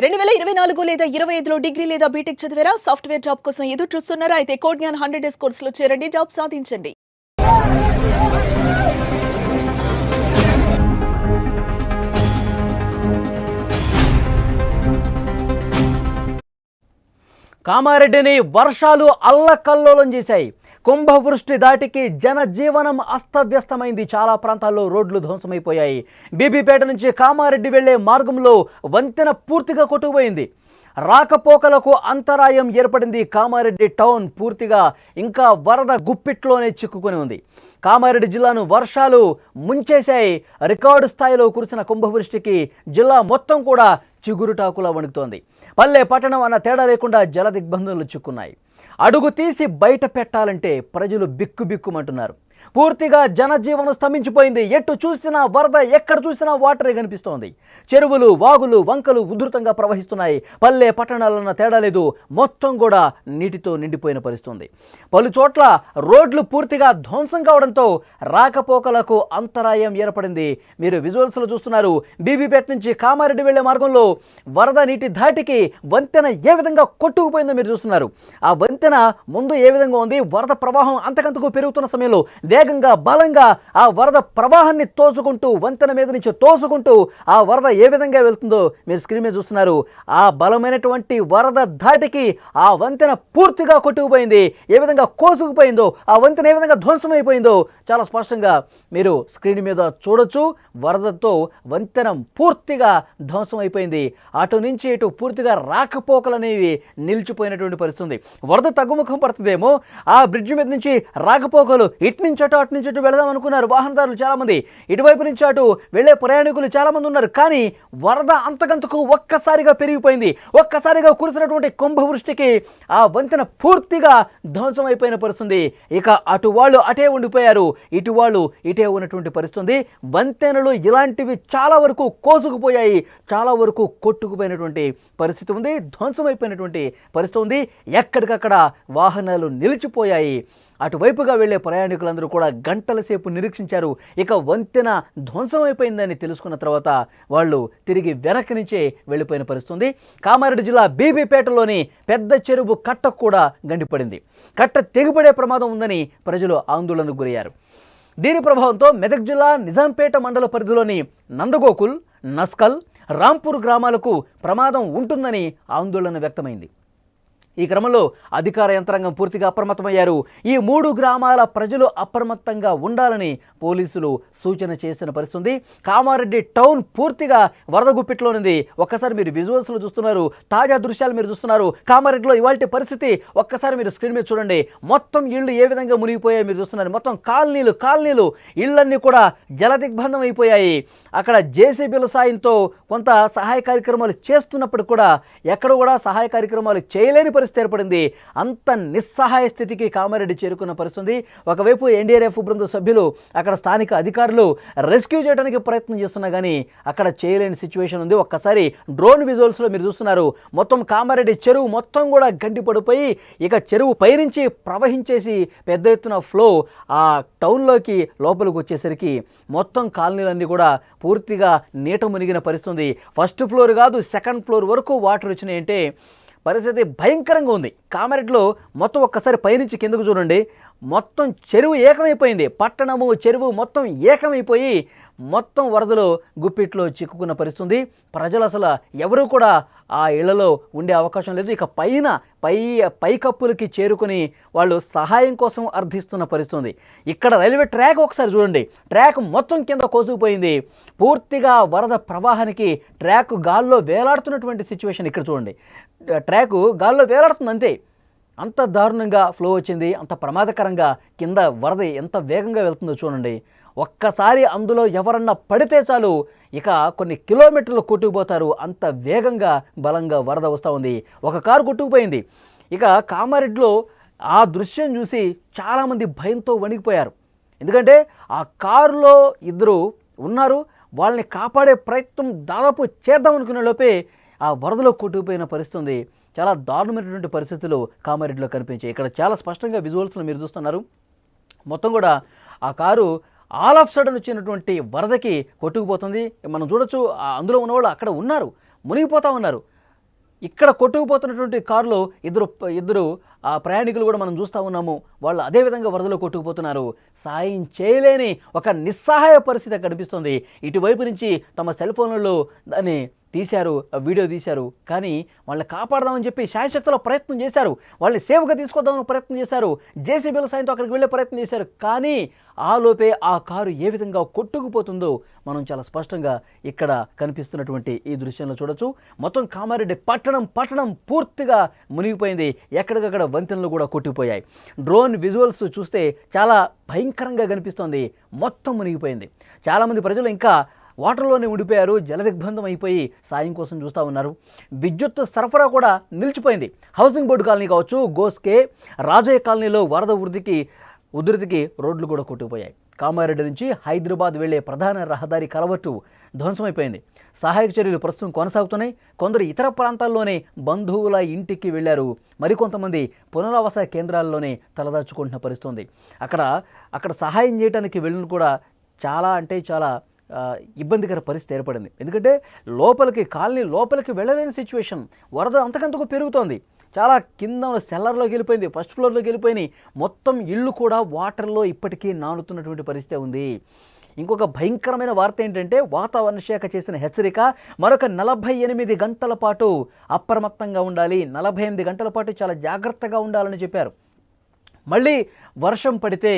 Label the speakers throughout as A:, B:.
A: 2024 లేదా 25లో డిగ్రీ లేదా బీటెక్ చదివారా? సాఫ్ట్‌వేర్ జాబ్ కోసం ఎదురు చూస్తున్నారా? అయితే కోడ్ జ్ఞాన్ 100 డేస్ కోర్సులో చేరండి. జాబ్ సాధించండి.
B: కామారెడ్డిని వర్షాలు అల్లకల్లోలం చేశాయి. కుంభవృష్టి దాటికి జనజీవనం అస్తవ్యస్తమైంది. చాలా ప్రాంతాల్లో రోడ్లు ధ్వంసమైపోయాయి. బీబీపేట నుంచి కామారెడ్డి వెళ్లే మార్గంలో వంతెన పూర్తిగా కొట్టుకుపోయింది. రాకపోకలకు అంతరాయం ఏర్పడింది. కామారెడ్డి టౌన్ పూర్తిగా ఇంకా వరద గుప్పిట్లోనే చిక్కుకొని ఉంది. కామారెడ్డి జిల్లాను వర్షాలు ముంచేశాయి. రికార్డు స్థాయిలో కురిసిన కుంభవృష్టికి జిల్లా మొత్తం కూడా చిగురుటాకులా వణుకుతోంది. పల్లె పట్టణం అన్న తేడా లేకుండా జల దిగ్బంధనలు చిక్కున్నాయి. అడుగు తీసి బయట పెట్టాలంటే ప్రజలు బిక్కుబిక్కుమంటున్నారు. పూర్తిగా జనజీవనం స్తంభించిపోయింది. ఎటు చూసినా వరద, ఎక్కడ చూసినా వాటరే కనిపిస్తోంది. చెరువులు, వాగులు, వంకలు ఉధృతంగా ప్రవహిస్తున్నాయి. పల్లె పట్టణాలన్న తేడా లేదు, మొత్తం కూడా నీటితో నిండిపోయిన పరిస్థితుంది. పలు చోట్ల రోడ్లు పూర్తిగా ధ్వంసం కావడంతో రాకపోకలకు అంతరాయం ఏర్పడింది. మీరు విజువల్స్లో చూస్తున్నారు. బీబీపేట నుంచి కామారెడ్డి వెళ్లే మార్గంలో వరద నీటి ధాటికి వంతెన ఏ విధంగా కొట్టుకుపోయిందో మీరు చూస్తున్నారు. ఆ వంతెన ముందు ఏ విధంగా ఉంది, వరద ప్రవాహం అంతకంతకు పెరుగుతున్న సమయంలో వేగంగా బలంగా ఆ వరద ప్రవాహాన్ని తోసుకుంటూ, వంతెన మీద నుంచి తోసుకుంటూ ఆ వరద ఏ విధంగా వెళ్తుందో మీరు స్క్రీన్ మీద చూస్తున్నారు. ఆ బలమైనటువంటి వరద ధాటికి ఆ వంతెన పూర్తిగా కొట్టుకుపోయింది. ఏ విధంగా కోసుకుపోయిందో, ఆ వంతెన ఏ విధంగా ధ్వంసమైపోయిందో చాలా స్పష్టంగా మీరు స్క్రీన్ మీద చూడొచ్చు. వరదతో వంతెన పూర్తిగా ధ్వంసం అయిపోయింది. అటు నుంచి ఇటు పూర్తిగా రాకపోకలు అనేవి నిలిచిపోయినటువంటి పరిస్థితి. వరద తగ్గుముఖం పడుతుందేమో, ఆ బ్రిడ్జ్ మీద నుంచి రాకపోకలు ఇటు నుంచి అటు నుంచి అటు వెళదాం అనుకున్నారు వాహనదారులు చాలామంది. ఇటువైపు నుంచి అటు వెళ్లే ప్రయాణికులు చాలామంది ఉన్నారు. కానీ వరద అంతకంతకు ఒక్కసారిగా పెరిగిపోయింది. ఒక్కసారిగా కురిసినటువంటి కుంభవృష్టికి ఆ వంతెన పూర్తిగా ధ్వంసం అయిపోయిన పరిస్థితి. ఇక అటు వాళ్ళు అటే ఉండిపోయారు, ఇటు వాళ్ళు ఇటే ఉన్నటువంటి పరిస్థితి. వంతెనలు ఇలాంటివి చాలా వరకు కోసుకుపోయాయి, చాలా వరకు కొట్టుకుపోయినటువంటి పరిస్థితి ఉంది. ధ్వంసమైపోయినటువంటి పరిస్థితి ఉంది. ఎక్కడికక్కడ వాహనాలు నిలిచిపోయాయి. అటువైపుగా వెళ్లే ప్రయాణికులందరూ కూడా గంటల సేపు నిరీక్షించారు. ఇక వంతెన ధ్వంసమైపోయిందని తెలుసుకున్న తర్వాత వాళ్ళు తిరిగి వెనక్కి నుంచే వెళ్ళిపోయిన పరిస్థితి. కామారెడ్డి జిల్లా బీబీపేటలోని పెద్ద చెరువు కట్ట కూడా గండిపడింది. కట్ట తెగిపడే ప్రమాదం ఉందని ప్రజలు ఆందోళనకు గురయ్యారు. దీని ప్రభావంతో మెదక్ జిల్లా నిజాంపేట మండల పరిధిలోని నందగోకుల్, నస్కల్, రాంపూర్ గ్రామాలకు ప్రమాదం ఉంటుందని ఆందోళన వ్యక్తమైంది. ఈ క్రమంలో అధికార యంత్రాంగం పూర్తిగా అప్రమత్తమయ్యారు. ఈ 3 గ్రామాల ప్రజలు అప్రమత్తంగా ఉండాలని పోలీసులు సూచన చేసిన పరిస్థితి. కామారెడ్డి టౌన్ పూర్తిగా వరద గుప్పిట్లోనింది. ఒక్కసారి మీరు విజువల్స్లో చూస్తున్నారు, తాజా దృశ్యాలు మీరు చూస్తున్నారు. కామారెడ్డిలో ఇవాల్టి పరిస్థితి ఒక్కసారి మీరు స్క్రీన్ మీద చూడండి. మొత్తం ఇళ్ళు ఏ విధంగా మునిగిపోయాయి మీరు చూస్తున్నారు. మొత్తం కాలనీలు ఇళ్ళన్నీ కూడా జల దిగ్బంధం అయిపోయాయి. అక్కడ జేసీబీల సాయంతో కొంత సహాయ కార్యక్రమాలు చేస్తున్నప్పుడు కూడా ఎక్కడ కూడా సహాయ కార్యక్రమాలు చేయలేని పరిస్థితి ఏర్పడింది. అంత నిస్సహాయ స్థితికి కామారెడ్డి చేరుకున్న పరిస్థితి. ఒకవైపు ఎన్డీఆర్ఎఫ్ బృంద సభ్యులు, అక్కడ స్థానిక అధికారులు రెస్క్యూ చేయడానికి ప్రయత్నం చేస్తున్నా కానీ అక్కడ చేయలేని సిచ్యువేషన్ ఉంది. ఒక్కసారి డ్రోన్ విజువల్స్లో మీరు చూస్తున్నారు. మొత్తం కామారెడ్డి చెరువు మొత్తం కూడా గండి పడిపోయి ఇక చెరువు పైనుంచి ప్రవహించేసి పెద్ద ఎత్తున ఫ్లో ఆ టౌన్లోకి లోపలికి వచ్చేసరికి మొత్తం కాలనీలన్నీ కూడా పూర్తిగా నీట మునిగిన పరిస్థితి. ఫస్ట్ ఫ్లోర్ కాదు, సెకండ్ ఫ్లోర్ వరకు వాటర్ వచ్చినాయంటే పరిస్థితి భయంకరంగా ఉంది. కామారెడ్డిలో మొత్తం ఒక్కసారి పైనుంచి కిందకు చూడండి. మొత్తం చెరువు ఏకమైపోయింది. పట్టణము, చెరువు మొత్తం ఏకమైపోయి మొత్తం వరదలో గుప్పిట్లో చిక్కుకున్న పరిస్థితి. ప్రజలు అసలు ఎవరూ కూడా ఆ ఇళ్లలో ఉండే అవకాశం లేదు. ఇక పైకప్పులకి చేరుకుని వాళ్ళు సహాయం కోసం అర్థిస్తున్న పరిస్థితి. ఇక్కడ రైల్వే ట్రాక్ ఒకసారి చూడండి. ట్రాక్ మొత్తం కింద కోసుకుపోయింది. పూర్తిగా వరద ప్రవాహానికి ట్రాక్ గాల్లో వేలాడుతున్నటువంటి సిచ్యువేషన్ ఇక్కడ చూడండి. ట్రాకు గాల్లో వేలాడుతుంది అంతే. అంత దారుణంగా ఫ్లో వచ్చింది. అంత ప్రమాదకరంగా కింద వరద ఎంత వేగంగా వెళ్తుందో చూడండి. ఒక్కసారి అందులో ఎవరన్నా పడితే చాలు ఇక కొన్ని కిలోమీటర్లు కొట్టుకుపోతారు. అంత వేగంగా బలంగా వరద వస్తూ ఉంది. ఒక కారు కొట్టుకుపోయింది. ఇక కామారెడ్డిలో ఆ దృశ్యం చూసి చాలామంది భయంతో వణికిపోయారు. ఎందుకంటే ఆ కారులో ఇద్దరు ఉన్నారు. వాళ్ళని కాపాడే ప్రయత్నం దాదాపు చేద్దాం అనుకునే లోపే ఆ వరదలో కొట్టుకుపోయిన పరిస్థితి. చాలా దారుణమైనటువంటి పరిస్థితులు కామారెడ్డిలో కనిపించాయి. ఇక్కడ చాలా స్పష్టంగా విజువల్స్లో మీరు చూస్తున్నారు. మొత్తం కూడా ఆ కారు ఆల్ ఆఫ్ సడన్ వచ్చినటువంటి వరదకి కొట్టుకుపోతుంది. మనం చూడొచ్చు అందులో ఉన్నవాళ్ళు అక్కడ ఉన్నారు, మునిగిపోతూ ఉన్నారు. ఇక్కడ కొట్టుకుపోతున్నటువంటి కారులో ఇద్దరు ఆ ప్రయాణికులు కూడా మనం చూస్తూ ఉన్నాము. వాళ్ళు అదేవిధంగా వరదలో కొట్టుకుపోతున్నారు. సాయం చేయలేని ఒక నిస్సహాయ పరిస్థితి కనిపిస్తుంది. ఇటువైపు నుంచి తమ సెల్ ఫోన్లలో దాన్ని తీశారు, వీడియో తీశారు. కానీ వాళ్ళని కాపాడదామని చెప్పి శాయశక్తుల ప్రయత్నం చేశారు. వాళ్ళని సేఫ్గా తీసుకొద్దామని ప్రయత్నం చేశారు. జేసీబీల సాయంతో అక్కడికి వెళ్ళే ప్రయత్నం చేశారు. కానీ ఆలోపే ఆ కారు ఏ విధంగా కొట్టుకుపోతుందో మనం చాలా స్పష్టంగా ఇక్కడ కనిపిస్తున్నటువంటి ఈ దృశ్యంలో చూడొచ్చు. మొత్తం కామారెడ్డి పట్టణం పూర్తిగా మునిగిపోయింది. ఎక్కడికక్కడ వంతెనలు కూడా కొట్టుకుపోయాయి. డ్రోన్ విజువల్స్ చూస్తే చాలా భయంకరంగా కనిపిస్తోంది. మొత్తం మునిగిపోయింది. చాలామంది ప్రజలు ఇంకా వాటర్లోనే ఉండిపోయారు. జలదిగ్బంధం అయిపోయి సాయం కోసం చూస్తూ ఉన్నారు. విద్యుత్ సరఫరా కూడా నిలిచిపోయింది. హౌసింగ్ బోర్డు కాలనీ కావచ్చు, గోస్కే, రాజయ్య కాలనీలో వరద ఉధృతికి రోడ్లు కూడా కొట్టుకుపోయాయి. కామారెడ్డి నుంచి హైదరాబాద్ వెళ్లే ప్రధాన రహదారి కలవట్టు ధ్వంసమైపోయింది. సహాయక చర్యలు ప్రస్తుతం కొనసాగుతున్నాయి. కొందరు ఇతర ప్రాంతాల్లోనే బంధువుల ఇంటికి వెళ్లారు. మరికొంతమంది పునరావాస కేంద్రాల్లోనే తలదాచుకుంటున్న పరిస్థితి ఉంది. అక్కడ సహాయం చేయడానికి వెళ్ళిన కూడా చాలా ఇబ్బందికర పరిస్థితి ఏర్పడింది. ఎందుకంటే కాలనీ లోపలికి వెళ్ళలేని సిచ్యువేషన్. వరద అంతకంతకు పెరుగుతోంది. చాలా కింద సెల్లర్లోకి వెళ్ళిపోయింది, ఫస్ట్ ఫ్లోర్లోకి వెళ్ళిపోయినాయి. మొత్తం ఇళ్ళు కూడా వాటర్లో ఇప్పటికీ నానుతున్నటువంటి పరిస్థితి ఉంది. ఇంకొక భయంకరమైన వార్త ఏంటంటే వాతావరణ శాఖ చేసిన హెచ్చరిక మరొక 48 గంటల పాటు అప్రమత్తంగా ఉండాలి, 48 గంటల పాటు చాలా జాగ్రత్తగా ఉండాలని చెప్పారు. మళ్ళీ వర్షం పడితే,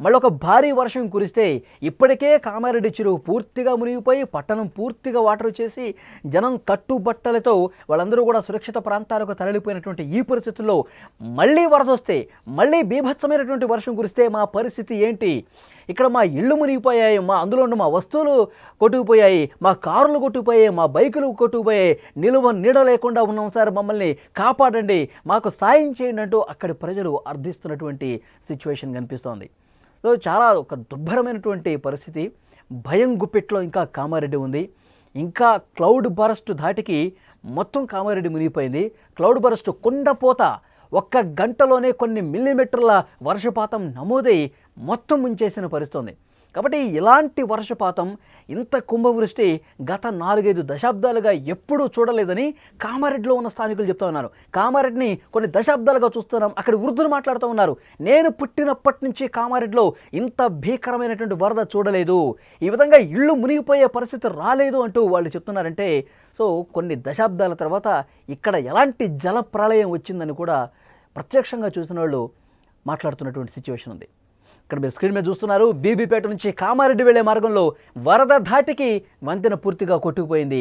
B: మళ్ళీ ఒక భారీ వర్షం కురిస్తే ఇప్పటికే కామారెడ్డి చెరువు పూర్తిగా మునిగిపోయి పట్టణం పూర్తిగా వాటర్ చేసి జనం కట్టుబట్టలతో వాళ్ళందరూ కూడా సురక్షిత ప్రాంతాలకు తరలిపోయినటువంటి ఈ పరిస్థితుల్లో మళ్ళీ వరద వస్తే, మళ్ళీ బీభత్సమైనటువంటి వర్షం కురిస్తే మా పరిస్థితి ఏంటి? ఇక్కడ మా ఇళ్ళు మునిగిపోయాయి, అందులో ఉన్న మా వస్తువులు కొట్టుకుపోయాయి, మా కారులు కొట్టుకుపోయాయి, మా బైకులు కొట్టుకుపోయాయి, నీడ లేకుండా ఉన్నాం సార్, మమ్మల్ని కాపాడండి, మాకు సాయం చేయండి అంటూ అక్కడి ప్రజలు అర్థిస్తున్నటువంటి సిచ్యువేషన్ కనిపిస్తోంది. సో చాలా ఒక దుర్భరమైనటువంటి పరిస్థితి. భయం గుప్పెట్లో ఇంకా కామారెడ్డి ఉంది. ఇంకా క్లౌడ్ బరస్ట్ ధాటికి మొత్తం కామారెడ్డి మునిగిపోయింది. క్లౌడ్ బరస్ట్ కుండపోత ఒక్క గంటలోనే కొన్ని మిల్లీమీటర్ల వర్షపాతం నమోదై మొత్తం ముంచేసిన పరిస్థితి ఉంది. కాబట్టి ఇలాంటి వర్షపాతం, ఇంత కుంభవృష్టి గత 4-5 దశాబ్దాలుగా ఎప్పుడూ చూడలేదని కామారెడ్డిలో ఉన్న స్థానికులు చెప్తా ఉన్నారు. కామారెడ్డిని కొన్ని దశాబ్దాలుగా చూస్తున్నాం. అక్కడ వృద్ధులు మాట్లాడుతూ ఉన్నారు, నేను పుట్టినప్పటి నుంచి కామారెడ్డిలో ఇంత భీకరమైనటువంటి వరద చూడలేదు, ఈ విధంగా ఇళ్ళు మునిగిపోయే పరిస్థితి రాలేదు అంటూ వాళ్ళు చెప్తున్నారంటే, సో కొన్ని దశాబ్దాల తర్వాత ఇక్కడ ఎలాంటి జల ప్రళయం వచ్చిందని కూడా ప్రత్యక్షంగా చూసిన వాళ్ళు మాట్లాడుతున్నటువంటి సిచ్యువేషన్ ఉంది. ఇక్కడ మీరు స్క్రీన్ మీద చూస్తున్నారు, బీబీపేట నుంచి కామారెడ్డి వెళ్లే మార్గంలో వరద ధాటికి వంతెన పూర్తిగా కొట్టుకుపోయింది.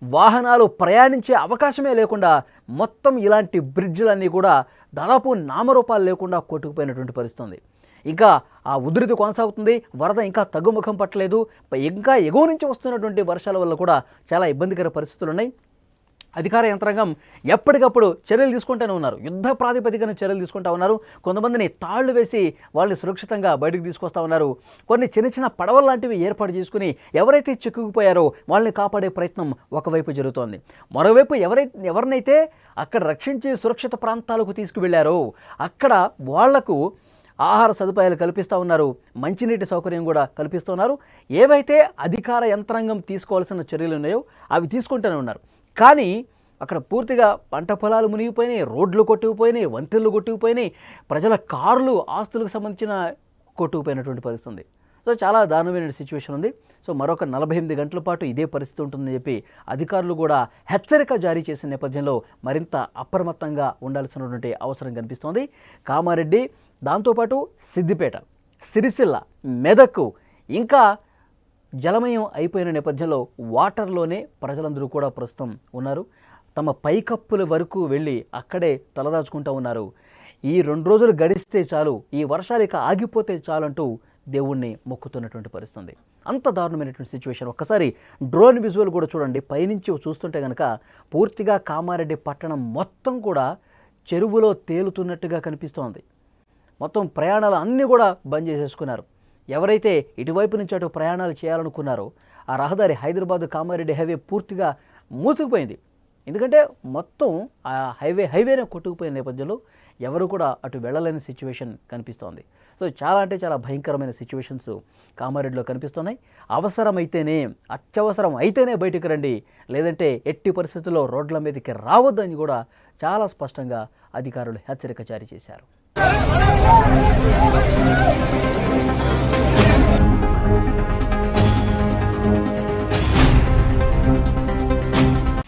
B: వాహనాలు ప్రయాణించే అవకాశమే లేకుండా మొత్తం ఇలాంటి బ్రిడ్జ్లన్నీ కూడా దాదాపు నామరూపాలు లేకుండా కొట్టుకుపోయినటువంటి పరిస్థితి ఉంది. ఇంకా ఆ ఉధృతి కొనసాగుతుంది. వరద ఇంకా తగ్గుముఖం పట్టలేదు. ఇంకా ఎగువ నుంచి వస్తున్నటువంటి వర్షాల వల్ల కూడా చాలా ఇబ్బందికర పరిస్థితులు ఉన్నాయి. అధికార యంత్రాంగం ఎప్పటికప్పుడు చర్యలు తీసుకుంటూనే ఉన్నారు. యుద్ధ ప్రాతిపదికన చర్యలు తీసుకుంటూ ఉన్నారు. కొంతమందిని తాళ్లు వేసి వాళ్ళని సురక్షితంగా బయటకు తీసుకొస్తూ ఉన్నారు. కొన్ని చిన్న పడవలు లాంటివి ఏర్పాటు చేసుకుని ఎవరైతే చిక్కుకుపోయారో వాళ్ళని కాపాడే ప్రయత్నం ఒకవైపు జరుగుతోంది. మరోవైపు ఎవరినైతే అక్కడ రక్షించి సురక్షిత ప్రాంతాలకు తీసుకువెళ్లారో అక్కడ వాళ్లకు ఆహార సదుపాయాలు కల్పిస్తూ ఉన్నారు, మంచినీటి సౌకర్యం కూడా కల్పిస్తున్నారు. ఏవైతే అధికార యంత్రాంగం తీసుకోవాల్సిన చర్యలు ఉన్నాయో అవి తీసుకుంటూనే ఉన్నారు. కానీ అక్కడ పూర్తిగా పంట పొలాలు మునిగిపోయినాయి, రోడ్లు కొట్టుకుపోయినాయి, వంతెనలు కొట్టుకుపోయినాయి, ప్రజల కార్లు, ఆస్తులకు సంబంధించిన కొట్టుకుపోయినటువంటి పరిస్థితి ఉంది. సో చాలా దారుణమైన సిచ్యువేషన్ ఉంది. సో మరొక 48 గంటల పాటు ఇదే పరిస్థితి ఉంటుందని చెప్పి అధికారులు కూడా హెచ్చరిక జారీ చేసిన నేపథ్యంలో మరింత అప్రమత్తంగా ఉండాల్సినటువంటి అవసరం కనిపిస్తోంది. కామారెడ్డి, దాంతోపాటు సిద్దిపేట, సిరిసిల్ల, మెదక్ ఇంకా జలమయం అయిపోయిన నేపథ్యంలో వాటర్లోనే ప్రజలందరూ కూడా ప్రస్తుతం ఉన్నారు. తమ పైకప్పుల వరకు వెళ్ళి అక్కడే తలదాచుకుంటూ ఉన్నారు. ఈ 2 రోజులు గడిస్తే చాలు, ఈ వర్షాలు ఇక ఆగిపోతే చాలు అంటూ దేవుణ్ణి మొక్కుతున్నటువంటి పరిస్థితి. అంత దారుణమైనటువంటి సిచ్యువేషన్. ఒక్కసారి డ్రోన్ విజువల్ కూడా చూడండి. పైనుంచి చూస్తుంటే కనుక పూర్తిగా కామారెడ్డి పట్టణం మొత్తం కూడా చెరువులో తేలుతున్నట్టుగా కనిపిస్తోంది. మొత్తం ప్రయాణాలు అన్నీ కూడా బంద్ చేసేసుకున్నారు. ఎవరైతే ఇటువైపు నుంచి అటు ప్రయాణాలు చేయాలనుకున్నారో ఆ రహదారి హైదరాబాద్ కామారెడ్డి హైవే పూర్తిగా మూసుకుపోయింది. ఎందుకంటే మొత్తం ఆ హైవేనే కొట్టుకుపోయిన నేపథ్యంలో ఎవరు కూడా అటు వెళ్ళలేని సిచ్యువేషన్ కనిపిస్తోంది. సో చాలా అంటే చాలా భయంకరమైన సిచ్యువేషన్స్ కామారెడ్డిలో కనిపిస్తున్నాయి. అవసరమైతేనే, అత్యవసరం అయితేనే బయటికి రండి, లేదంటే ఎట్టి పరిస్థితుల్లో రోడ్ల మీదకి రావద్దని కూడా చాలా స్పష్టంగా అధికారులు హెచ్చరిక జారీ చేశారు.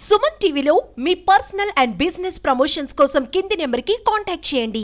C: సుమన్ టీవీలో మీ పర్సనల్ అండ్ బిజినెస్ ప్రమోషన్స్ కోసం కింది నెంబర్కి కాంటాక్ట్ చేయండి.